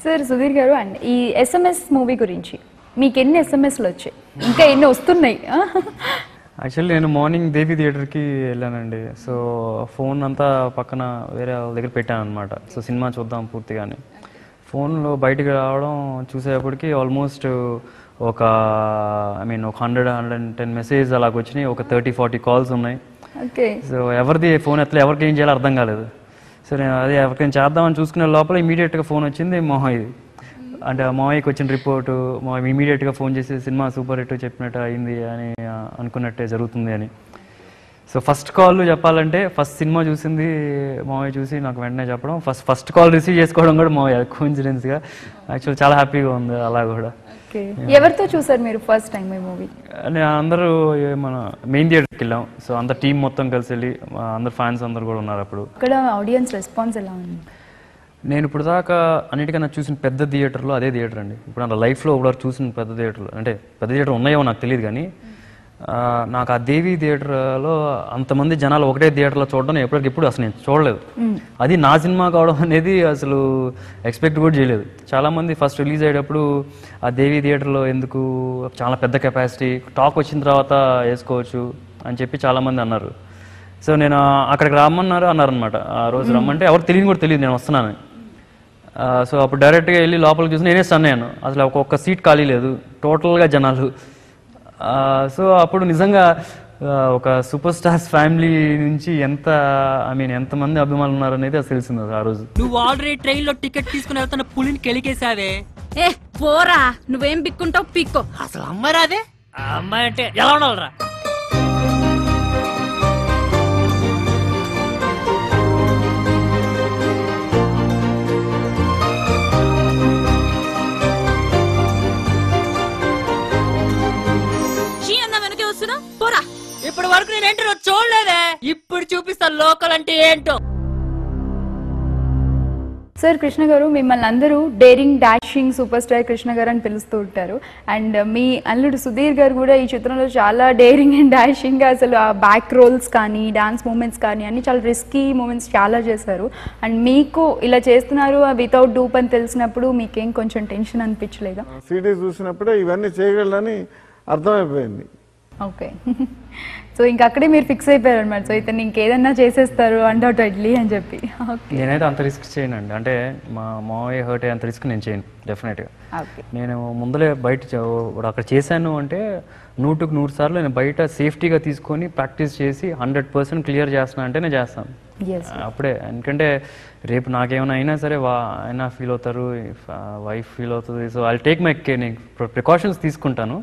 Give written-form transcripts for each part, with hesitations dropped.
Sir Sudheer గారు, and ఈ SMS movie గురించి మీకు ఎన్ని SMSలు వచ్చాయి, ఇంకా ఎన్ని వస్తున్నాయి? యాక్చువల్లీ నేను మార్నింగ్ దేవి థియేటర్కి వెళ్ళానండి. సో ఫోన్ అంతా పక్కన వేరే వాళ్ళ దగ్గర పెట్టాను అనమాట. సో సినిమా చూద్దాం పూర్తిగానే. ఫోన్లో బయటికి రావడం చూసేటప్పటికి ఆల్మోస్ట్ ఒక ఒక 100-110 మెసేజ్ అలాగ వచ్చినాయి. ఒక 30-40 కాల్స్ ఉన్నాయి. ఓకే. సో ఎవరిది ఫోన్ ఎట్లా ఎవరికి ఏం చేయాలో అర్థం కాలేదు. సో నేను అదే ఎవరికైనా చేద్దామని చూసుకునే లోపల ఇమీడియట్గా ఫోన్ వచ్చింది మోహయ్యది. అంటే మోహయ్యకి వచ్చిన రిపోర్టు ఇమీడియట్గా ఫోన్ చేసి సినిమా సూపర్ హిట్ చెప్పినట్టు అయింది అని అనుకున్నట్టే జరుగుతుంది అని. సో ఫస్ట్ కాల్ చెప్పాలంటే ఫస్ట్ సినిమా చూసింది మోహయ్య చూసి నాకు వెంటనే చెప్పడం, ఫస్ట్ కాల్ రిసీవ్ చేసుకోవడం కూడా మోహయ్య కోఇన్సిడెన్స్గా. యాక్చువల్లీ చాలా హ్యాపీగా ఉంది అలా కూడా. ఎవరితో చూసారు మీరు ఫస్ట్ టైం ఈ మూవీ? అందరూ మన మెయిన్ థియేటర్కి వెళ్ళాం. సో అంత టీం మొత్తం కలిసి వెళ్ళి అందరు ఫ్యాన్స్ అందరు కూడా ఉన్నారు. అప్పుడు అక్కడ ఆడియన్స్ రెస్పాన్స్ ఎలా ఉంది? నేను ఇప్పుడు దాకా అన్నిటికన్నా చూసిన పెద్ద థియేటర్లో అదే థియేటర్ అండి. ఇప్పుడు నా లైఫ్లో ఒకటి చూసిన పెద్ద థియేటర్లు అంటే పెద్ద థియేటర్ ఉన్నాయో నాకు తెలియదు, కానీ నాకు ఆ దేవి థియేటర్లో అంతమంది జనాలు ఒకటే థియేటర్లో చూడడం ఎప్పటికెప్పుడు అసలు నేను చూడలేదు. అది నా సినిమా కావడం అనేది అసలు ఎక్స్పెక్ట్ కూడా చేయలేదు. చాలామంది ఫస్ట్ రిలీజ్ అయ్యేటప్పుడు ఆ దేవి థియేటర్లో ఎందుకు, చాలా పెద్ద కెపాసిటీ, టాక్ వచ్చిన తర్వాత వేసుకోవచ్చు అని చెప్పి చాలామంది అన్నారు. సో నేను అక్కడికి అన్నారనమాట. ఆ రోజు రమ్మంటే ఎవరు తెలియని కూడా తెలియదు నేను వస్తున్నాను. సో అప్పుడు డైరెక్ట్గా వెళ్ళి లోపలికి చూసి నేనే స్టన్ అయ్యాను. అసలు ఒక్కొక్క సీట్ ఖాళీ లేదు, టోటల్గా జనాలు. సో అప్పుడు నిజంగా ఒక సూపర్ స్టార్స్ ఫ్యామిలీ నుంచి ఎంతమంది అభిమానులు ఉన్నారనేది అది తెలిసింది ఆ రోజు. నువ్వు ఆల్రెడీ ట్రైన్ లో టికెట్ తీసుకుని వెళ్తున్న పులిని కెలికేసావే. ఏ పోరా, నువ్వేం పిక్కుంటావు పిక్కో. అసలు అమ్మాయి రాదే? ఆ అమ్మాయి అంటే ఎలా ఉండాలరా? ఇప్పటి వరకు నేను ఏంటో చూడలేదే, ఇప్పుడు చూపిస్తా లోకల్ అంటే ఏంటో. సార్ కృష్ణ గారు, మిమ్మల్ని అందరూ daring dashing super star Krishna గారు అని పిలుస్తూ ఉంటారు. అండ్ మీ అల్లుడు సుధీర్ గారు కూడా ఈ చిత్రంలో చాలా డేరింగ్ అండ్ డాషింగ్గా అసలు ఆ బ్యాక్ రోల్స్ కానీ డాన్స్ మూమెంట్స్ కానీ అన్ని చాలా రిస్కీ మూమెంట్స్ చాలా చేశారు. అండ్ మీకు ఇలా చేస్తున్నారు వితౌట్ డూప్ అని తెలిసినప్పుడు మీకేం కొంచెం టెన్షన్ అనిపించలేదా? సిటీ చూసినప్పుడే ఇవన్నీ చేయగలరని అర్థమైపోయింది. ఓకే. సో ఇంకా అక్కడే మీరు ఫిక్స్ అయిపోయారు అనమాట. సో ఇతను ఇంకేదన్నా చేసేస్తారు అన్డౌటెడ్లీ అని చెప్పి. నేనైతే అంత రిస్క్ చేయనండి. అంటే మా మావయ్య హర్ట్ అయ్యే అంత రిస్క్ నేను చేయను డెఫినెట్గా. నేను ముందలే బయట అక్కడ చేశాను అంటే 100% సార్లు నేను బయట సేఫ్టీగా తీసుకొని ప్రాక్టీస్ చేసి 100% క్లియర్ చేస్తున్నా అంటే నేను చేస్తాను అప్పుడే. ఎందుకంటే రేపు నాకేమైనా అయినా సరే ఆయన ఫీల్ అవుతారు, వైఫ్ ఫీల్ అవుతుంది. So I take my care, నేను ప్రికాషన్స్ తీసుకుంటాను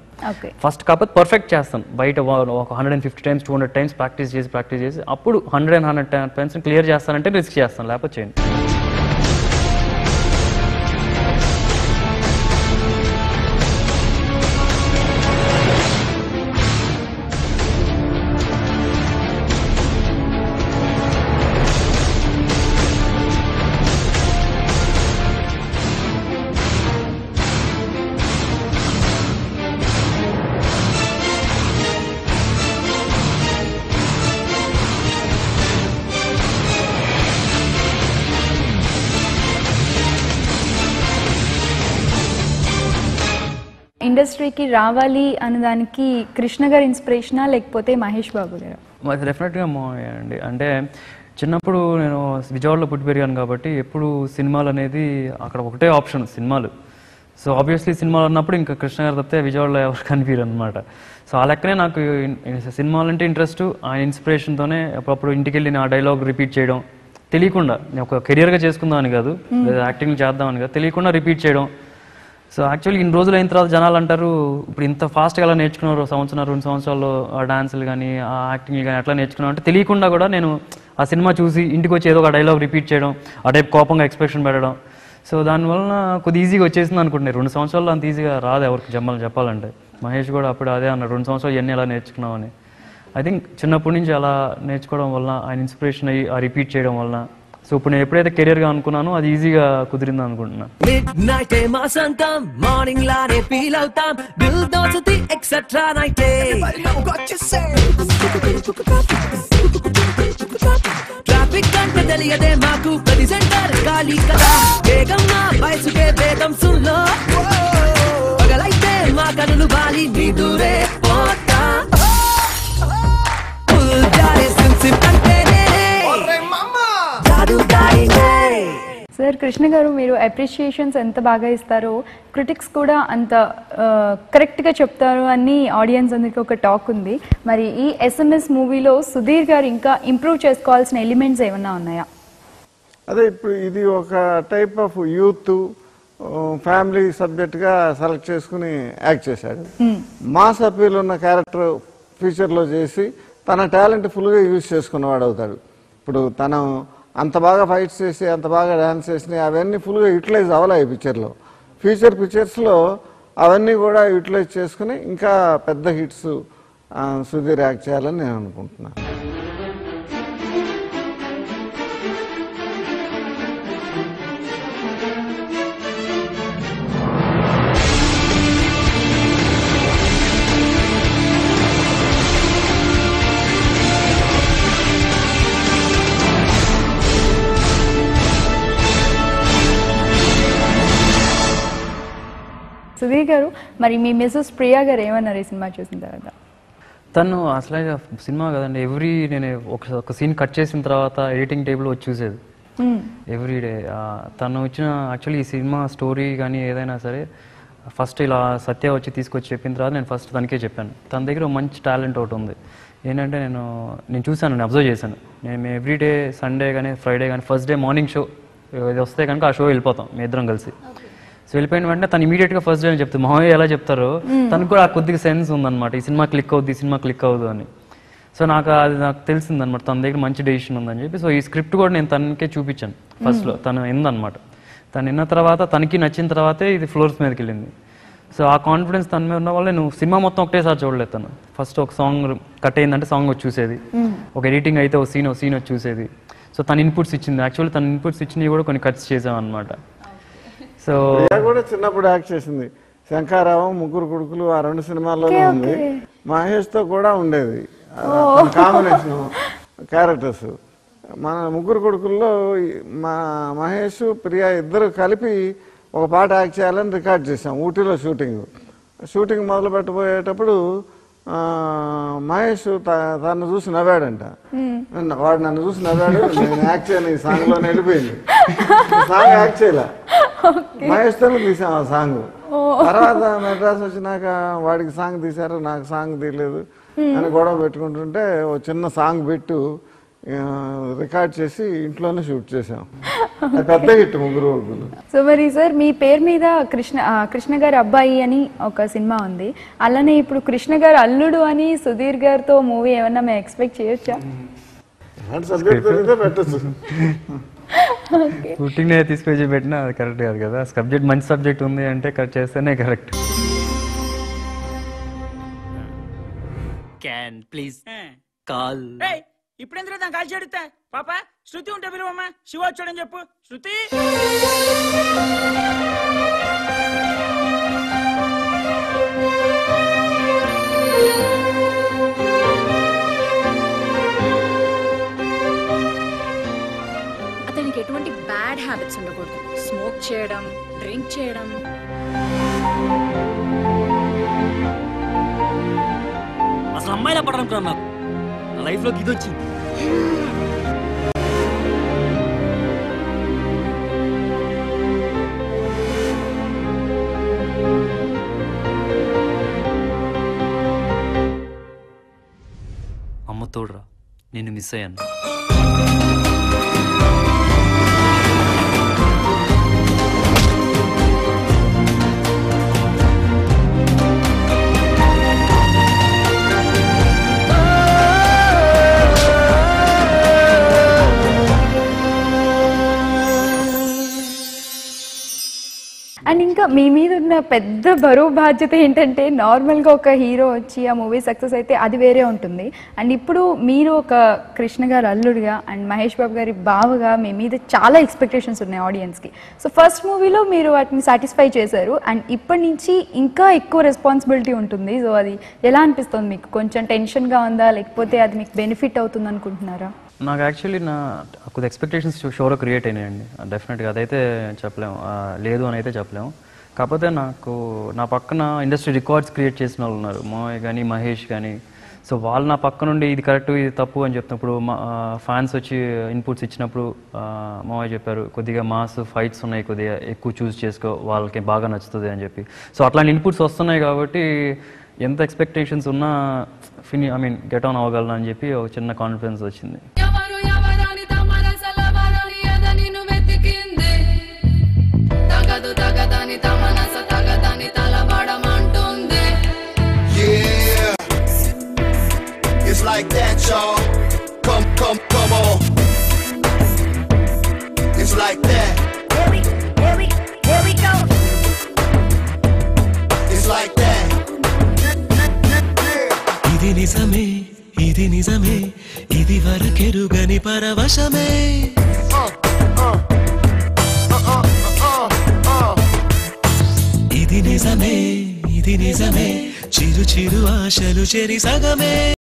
ఫస్ట్. కాకపోతే పర్ఫెక్ట్ చేస్తాను బయట ఒక 150 times 200 times ప్రాక్టీస్ చేసి అప్పుడు 110% క్లియర్ చేస్తానంటే రిస్క్ చేస్తాను, లేకపోతే చేయను. ఇండస్ట్రీకి రావాలి అన్నదానికి కృష్ణ గారి ఇన్స్పిరేషనా లేకపోతే మహేష్ బాబు గారు? అది డెఫినెట్గా మోహయ్య అండి. అంటే చిన్నప్పుడు నేను విజయవాడలో పుట్టి పెరిగాను కాబట్టి ఎప్పుడు సినిమాలు అనేది అక్కడ ఒకటే ఆప్షన్ సినిమాలు. సో ఆబ్వియస్లీ సినిమాలు అన్నప్పుడు ఇంకా కృష్ణ గారు తప్పితే విజయవాడలో ఎవరు కనిపించరు అనమాట. సో ఆ లెక్కనే నాకు సినిమాలంటే ఇంట్రెస్ట్. ఆ ఇన్స్పిరేషన్తోనే అప్పుడప్పుడు ఇంటికి వెళ్ళి నా డైలాగ్ రిపీట్ చేయడం తెలియకుండా, నేను ఒక కెరియర్గా చేసుకుందామని కాదు, లేదా యాక్టింగ్ చేద్దామని కాదు, తెలియకుండా రిపీట్ చేయడం. సో యాక్చువల్లీ ఇన్ని రోజులు అయిన తర్వాత జనాలు అంటారు ఇప్పుడు ఇంత ఫాస్ట్గా ఎలా నేర్చుకున్నారు, 1-2 సంవత్సరాల్లో ఆ డాన్సులు కానీ ఆ యాక్టింగ్లు కానీ ఎట్లా నేర్చుకున్నాను అంటే తెలియకుండా కూడా నేను ఆ సినిమా చూసి ఇంటికి వచ్చి ఏదో ఒక డైలాగ్ రిపీట్ చేయడం, ఆ టైప్ కోపంగా ఎక్స్ప్రెషన్ పెట్టడం. సో దానివల్ల కొద్ది ఈజీగా వచ్చేసింది అనుకుంటున్నాను. 2 సంవత్సరాల్లో అంత ఈజీగా రాదు ఎవరికి చెప్పాలంటే. మహేష్ కూడా అప్పుడు అదే అన్నాడు, 2 సంవత్సరాలు ఇవన్నీ ఎలా నేర్చుకున్నావు అని. ఐ థింక్ చిన్నప్పటి నుంచి అలా నేర్చుకోవడం వల్ల, ఆయన ఇన్స్పిరేషన్ అయ్యి ఆ రిపీట్ చేయడం వల్ల, సో ఇప్పుడు నేను ఎప్పుడైతే కెరియర్గా అనుకున్నానో అది ఈజీగా కుదిరింది అనుకుంటున్నా. Midnight మాసంతం మార్నింగ్ లానే ఫీల్ అవుతాం, బిల్ దోసతి ఎక్సెట్రా నైట్. ట్రాఫిక్ అంటే తెలియదే మాకు ప్రతి సెంటర్ ఖాళీ కదా వేగంగా వయసుకే వేగం సుల్లో పగలైతే మా కనులు బాలి నీ దూరే పోతా సార్ కృష్ణ గారు మీరు అప్రిషియేషన్స్ ఎంత బాగా ఇస్తారో క్రిటిక్స్ కూడా అంత కరెక్ట్గా చెప్తారు అని ఆడియన్స్ అందరికీ ఒక టాక్ ఉంది. మరి ఈ SMS మూవీలో సుధీర్ గారు ఇంకా ఇంప్రూవ్ చేసుకోవాల్సిన ఎలిమెంట్స్ ఏమన్నా ఉన్నాయా? అదే ఇప్పుడు ఇది ఒక టైప్ ఆఫ్ యూత్ ఫ్యామిలీ సబ్జెక్ట్గా సెలెక్ట్ చేసుకుని యాక్ట్ చేశాడు. మాస్ అపీల్ ఉన్న క్యారెక్టర్ ఫ్యూచర్లో చేసి తన టాలెంట్ ఫుల్గా యూజ్ చేసుకున్నవాడు అవుతాడు. ఇప్పుడు తను అంత బాగా ఫైట్స్ చేసి అంత బాగా డాన్స్ చేసి అవన్నీ ఫుల్గా యూటిలైజ్ అవ్వలేవు పిక్చర్లో. ఫ్యూచర్ పిక్చర్స్లో అవన్నీ కూడా యూటిలైజ్ చేసుకుని ఇంకా పెద్ద హిట్స్ సుధీర్ యాక్ట్ చేయాలని నేను అనుకుంటున్నాను. సుధీర్ గారు మరి మీ మిసెస్ ప్రియా గారు ఏమన్నారు ఈ సినిమా చూసిన తర్వాత? తను అసలు సినిమా కదండి, నేను ఒక సీన్ కట్ చేసిన తర్వాత ఎడిటింగ్ టేబుల్ వచ్చి చూసేది ఎవ్రీడే. తను వచ్చిన యాక్చువల్లీ ఈ సినిమా స్టోరీ కానీ ఏదైనా సరే ఫస్ట్ ఇలా సత్య వచ్చి తీసుకొచ్చి చెప్పిన తర్వాత నేను ఫస్ట్ తనకే చెప్పాను. తన దగ్గర మంచి టాలెంట్ ఒకటి ఉంది. ఏంటంటే నేను చూశాను, నేను అబ్జర్వ్ చేశాను. నేను ఎవ్రీడే సండే కానీ ఫ్రైడే కానీ ఫస్ట్ డే మార్నింగ్ షో ఇది వస్తే కనుక ఆ షో వెళ్ళిపోతాం మీ ఇద్దరం కలిసి. సో వెళ్ళిపోయిన వెంటనే తను ఇమీడియట్గా ఫస్ట్ డే అని చెప్తాను, మామయ్య ఎలా చెప్తారో తనకు కూడా కొద్దిగా సెన్స్ ఉందన్నమాట, ఈ సినిమా క్లిక్ అవుద్ది, ఈ సినిమా క్లిక్ అవ్వదు అని. సో నాకు తెలిసిందనమాట తన దగ్గర మంచి డెసిషన్ ఉందని చెప్పి. సో ఈ స్క్రిప్ట్ కూడా నేను తనకే చూపించాను ఫస్ట్లో. తను విందనమాట. తను విన్న తర్వాత తనకి నచ్చిన తర్వాతే ఇది ఫ్లోర్స్ మీదకి వెళ్ళింది. సో ఆ కాన్ఫిడెన్స్ తన మీద ఉన్న వల్ల నువ్వు సినిమా మొత్తం ఒకటేసారి చూడలేదు. తను ఫస్ట్ ఒక సాంగ్ కట్ అయిందంటే సాంగ్ వచ్చి చూసేది, ఒక ఎడిటింగ్ అయితే ఒక సీన్ వచ్చి చూసేది. సో తన ఇన్పుట్స్ ఇచ్చింది. యాక్చువల్లీ తన ఇన్పుట్స్ ఇచ్చినవి కూడా కొన్ని కట్స్ చేసాం అనమాట. సో కూడా చిన్నప్పుడు యాక్ట్ చేసింది. శంకారావం, ముగ్గురు కొడుకులు ఆ 2 సినిమాల్లోనే ఉంది. మహేష్ తో కూడా ఉండేది కాంబినేషన్ క్యారెక్టర్స్. మన ముగ్గురు కొడుకుల్లో మా మహేష్ ప్రియా ఇద్దరు కలిపి ఒక పాట యాక్ట్ చేయాలని రికార్డ్ చేశాం ఊటీలో. షూటింగ్ మొదలు పెట్టబోయేటప్పుడు మహేష్ తను చూసి నవ్వాడంట. వాడు నన్ను చూసి నవ్వాడు, నేను యాక్ట్ చేయను ఈ సాంగ్ లోనే వెళ్ళిపోయింది. సాంగ్ యాక్ట్ చేయలే, మహేష్ తో తీసాం ఆ సాంగ్. తర్వాత మెడ్రాస్ వచ్చినాక వాడికి సాంగ్ తీశారు, నాకు సాంగ్ తీయలేదు అని గొడవ పెట్టుకుంటుంటే ఓ చిన్న సాంగ్ పెట్టు రికార్డ్ చేసి ఇంట్లోనే షూట్ చేసాం. పెద్ద హిట్ ముగ్గురు కొడుకులు. సో మరి సార్ మీ పేరు మీద కృష్ణ గారి అబ్బాయి అని ఒక సినిమా ఉంది, అలానే ఇప్పుడు కృష్ణ గారు అల్లుడు అని సుధీర్ గారితో మూవీ ఏమన్నా మేము ఎక్స్పెక్ట్ చేయొచ్చా? సబ్జెక్ట్ దొరికితే పెట్టచ్చు. షూటింగ్ తీసుకొచ్చి పెట్టినా అది కరెక్ట్ కాదు కదా. సబ్జెక్ట్ మంచి సబ్జెక్ట్ ఉంది అంటే కట్ చేస్తేనే కరెక్ట్. Can please call. ఇప్పుడు ఎందుకు దాన్ని కాల్చి అడుగుతా? పాప శృతి ఉంటే పిలువమ్మా, శివ వచ్చాడని చెప్పు. శృతి అతనికి ఎటువంటి బ్యాడ్ హ్యాబిట్స్ ఉండకూడదు. స్మోక్ చేయడం, డ్రింక్ చేయడం. అసలు అమ్మాయిలా పడడం నాకు నా లైఫ్ లోకి ఇది వచ్చింది. అమ్మ తోడురా, నేను మిస్ అయ్యాను. అండ్ ఇంకా మీ మీద ఉన్న పెద్ద బరువు బాధ్యత ఏంటంటే, నార్మల్గా ఒక హీరో వచ్చి ఆ మూవీ సక్సెస్ అయితే అది వేరే ఉంటుంది. అండ్ ఇప్పుడు మీరు ఒక కృష్ణ గారు అల్లుడిగా అండ్ మహేష్ బాబు గారి బావగా మీ మీద చాలా ఎక్స్పెక్టేషన్స్ ఉన్నాయి ఆడియన్స్కి. సో ఫస్ట్ మూవీలో మీరు వాటిని సాటిస్ఫై చేశారు, అండ్ ఇప్పటి నుంచి ఇంకా ఎక్కువ రెస్పాన్సిబిలిటీ ఉంటుంది. సో అది ఎలా అనిపిస్తుంది మీకు? కొంచెం టెన్షన్గా ఉందా, లేకపోతే అది మీకు బెనిఫిట్ అవుతుంది అనుకుంటున్నారా? నాకు యాక్చువల్లీ కొద్ది ఎక్స్పెక్టేషన్స్ షోలో క్రియేట్ అయినాయండి డెఫినెట్గా, అదైతే చెప్పలేము, లేదు అని అయితే చెప్పలేము. కాకపోతే నా పక్కన ఇండస్ట్రీ రికార్డ్స్ క్రియేట్ చేసిన వాళ్ళు ఉన్నారు, మావయ్య కానీ మహేష్ కానీ. సో వాళ్ళు నా పక్క నుండి ఇది కరెక్ట్ ఇది తప్పు అని చెప్తున్నప్పుడు, ఫ్యాన్స్ వచ్చి ఇన్పుట్స్ ఇచ్చినప్పుడు మావయ్య చెప్పారు కొద్దిగా మాస్ ఫైట్స్ ఉన్నాయి, కొద్దిగా ఎక్కువ చూస్ చేసుకో, వాళ్ళకి బాగా నచ్చుతుంది అని చెప్పి. సో అట్లాంటి ఇన్పుట్స్ వస్తున్నాయి కాబట్టి ఎంత ఎక్స్పెక్టేషన్స్ ఉన్నా గెట్ ఆన్ అవ్వగలను అని చెప్పి ఒక చిన్న కాన్ఫిడెన్స్ వచ్చింది. It's like that, y'all. Come on. It's like that. Here we go. It's like that. ఇది నిజమే ఇది వరకెరుగని పరవశమే. ఇది నిజమే చిరు చిరు ఆశలు చెరి సగమే.